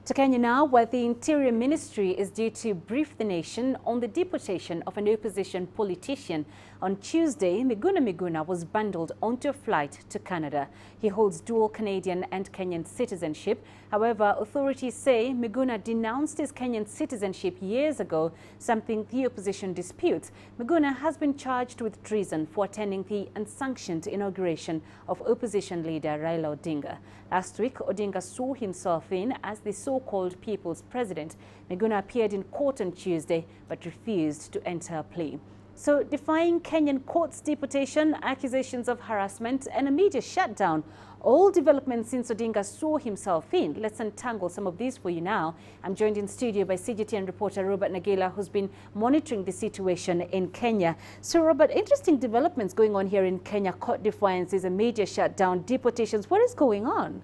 To Kenya now, where the Interior Ministry is due to brief the nation on the deportation of an opposition politician. On Tuesday, Miguna Miguna was bundled onto a flight to Canada. He holds dual Canadian and Kenyan citizenship. However, authorities say Miguna denounced his Kenyan citizenship years ago, something the opposition disputes. Miguna has been charged with treason for attending the unsanctioned inauguration of opposition leader Raila Odinga. Last week, Odinga swore himself in as the so-called People's President. Miguna appeared in court on Tuesday but refused to enter a plea. So, defying Kenyan courts' deportation, accusations of harassment and a media shutdown, all developments since Odinga swore himself in. Let's untangle some of these for you now. I'm joined in studio by CGTN reporter Robert Nagila, who's been monitoring the situation in Kenya. So, Robert, interesting developments going on here in Kenya. Court defiances, a media shutdown, deportations. What is going on?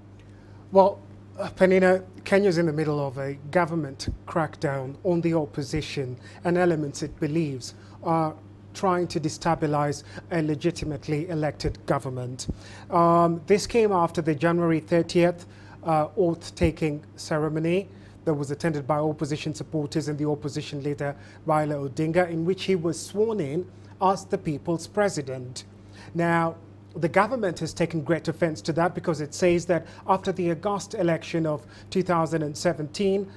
Well, Penina, Kenya's in the middle of a government crackdown on the opposition and elements it believes are trying to destabilize a legitimately elected government. This came after the January 30th oath-taking ceremony that was attended by opposition supporters and the opposition leader Raila Odinga, in which he was sworn in as the people's president. Now, the government has taken great offense to that because it says that after the August election of 2017,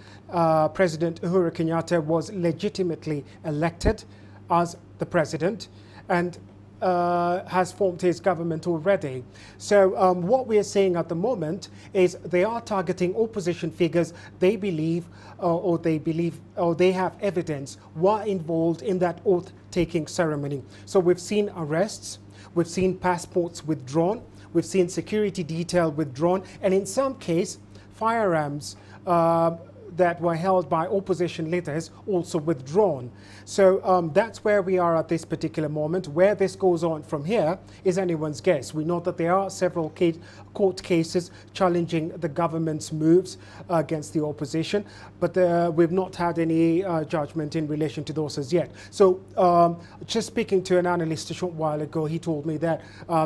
President Uhuru Kenyatta was legitimately elected as the president and has formed his government already. So what we are seeing at the moment is they are targeting opposition figures they believe or they have evidence were involved in that oath-taking ceremony. So we've seen arrests, we've seen passports withdrawn, we've seen security detail withdrawn, and in some case, firearms that were held by opposition leaders also withdrawn. So that's where we are at this particular moment. Where this goes on from here is anyone's guess. We know that there are several court cases challenging the government's moves against the opposition, but we've not had any judgment in relation to those as yet. So just speaking to an analyst a short while ago, he told me that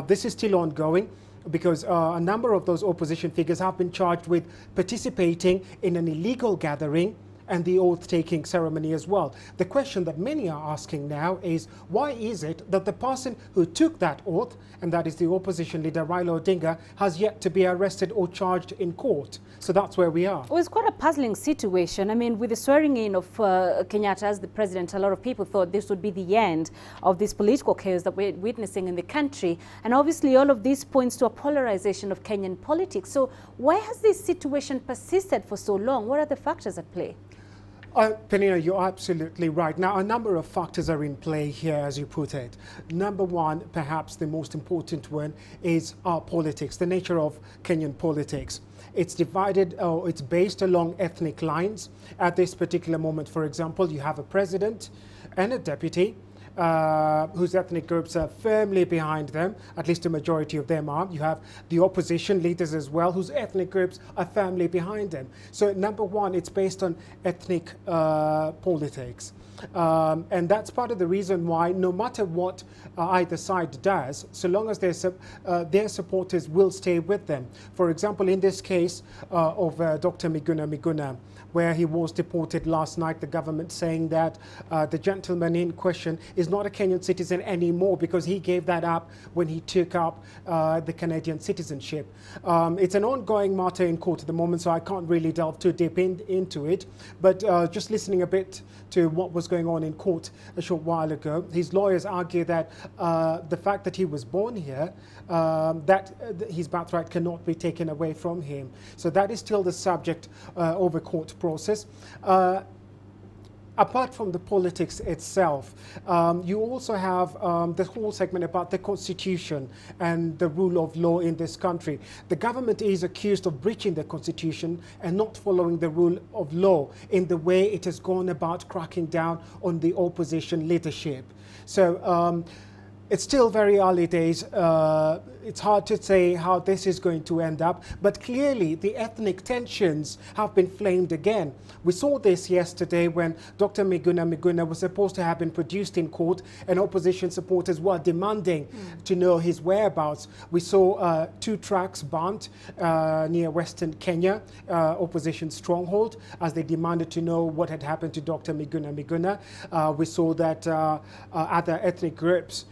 this is still ongoing, because a number of those opposition figures have been charged with participating in an illegal gathering and the oath-taking ceremony as well. The question that many are asking now is, why is it that the person who took that oath, and that is the opposition leader Raila Odinga, has yet to be arrested or charged in court? So that's where we are. Well, it's quite a puzzling situation. I mean, with the swearing in of Kenyatta as the president, a lot of people thought this would be the end of this political chaos that we're witnessing in the country. And obviously, all of this points to a polarization of Kenyan politics. So why has this situation persisted for so long? What are the factors at play? Penina, you're absolutely right. Now, a number of factors are in play here, as you put it. Number one, perhaps the most important one, is our politics, the nature of Kenyan politics. It's divided, it's based along ethnic lines. At this particular moment, for example, you have a president and a deputy whose ethnic groups are firmly behind them, at least a majority of them are. You have the opposition leaders as well, whose ethnic groups are firmly behind them. So number one, it's based on ethnic politics. And that's part of the reason why, no matter what either side does, so long as their supporters will stay with them. For example, in this case of Dr. Miguna Miguna, where he was deported last night, the government saying that the gentleman in question is not a Kenyan citizen anymore because he gave that up when he took up the Canadian citizenship. It's an ongoing matter in court at the moment, so I can't really delve too deep into it. But just listening a bit to what was going on in court a short while ago, his lawyers argue that the fact that he was born here, that his birthright cannot be taken away from him. So that is still the subject of a court process. Apart from the politics itself, you also have the whole segment about the Constitution and the rule of law in this country. The government is accused of breaching the Constitution and not following the rule of law in the way it has gone about cracking down on the opposition leadership. So It's still very early days. It's hard to say how this is going to end up, but clearly the ethnic tensions have been flamed again. We saw this yesterday when Dr. Miguna Miguna was supposed to have been produced in court, and opposition supporters were demanding to know his whereabouts. We saw 2 trucks burnt near Western Kenya, opposition stronghold, as they demanded to know what had happened to Dr. Miguna Miguna. We saw that other ethnic groups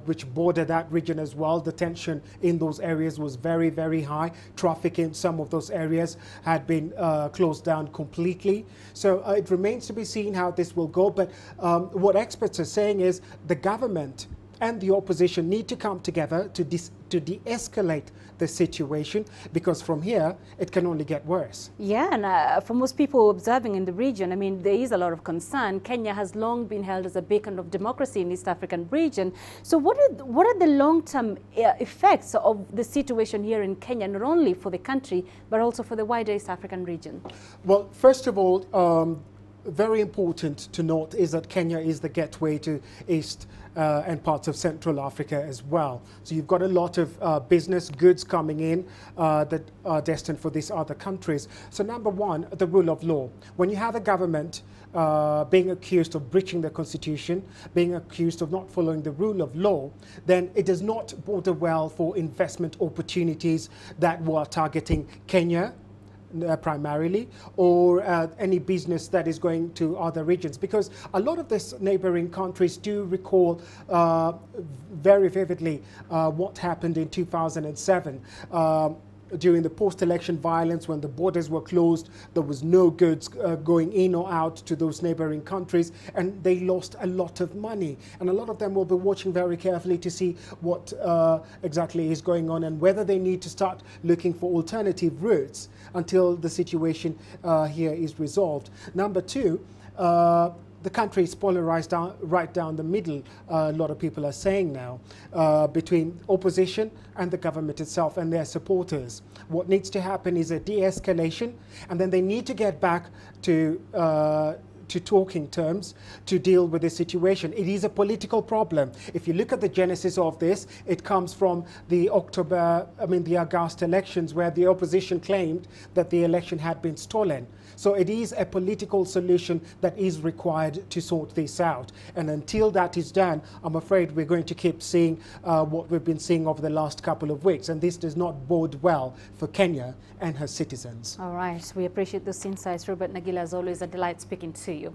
which border that region as well. The tension in those areas was very, very high. Traffic in some of those areas had been closed down completely. So it remains to be seen how this will go. But what experts are saying is the government and the opposition need to come together to de-escalate the situation, because from here it can only get worse. Yeah, and for most people observing in the region, I mean, there is a lot of concern. Kenya has long been held as a beacon of democracy in the East African region. So what are the long-term effects of the situation here in Kenya, not only for the country, but also for the wider East African region? Well, first of all, very important to note is that Kenya is the gateway to East and parts of Central Africa as well. So you've got a lot of business goods coming in that are destined for these other countries. So number one, the rule of law. When you have a government being accused of breaching the constitution, being accused of not following the rule of law, then it does not bode well for investment opportunities that were targeting Kenya, primarily, or any business that is going to other regions, because a lot of these neighboring countries do recall very vividly what happened in 2007 during the post-election violence. When the borders were closed, there was no goods going in or out to those neighboring countries, and they lost a lot of money. And a lot of them will be watching very carefully to see what exactly is going on, and whether they need to start looking for alternative routes until the situation here is resolved. Number two, the country is polarized right down the middle, a lot of people are saying now, between opposition and the government itself and their supporters. What needs to happen is a de-escalation, and then they need to get back to talking terms to deal with the situation. It is a political problem. If you look at the genesis of this, it comes from the August elections, where the opposition claimed that the election had been stolen. So it is a political solution that is required to sort this out. And until that is done, I'm afraid we're going to keep seeing what we've been seeing over the last couple of weeks. And this does not bode well for Kenya and her citizens. All right. We appreciate those insights, Robert Nagila. As always, a delight speaking to you.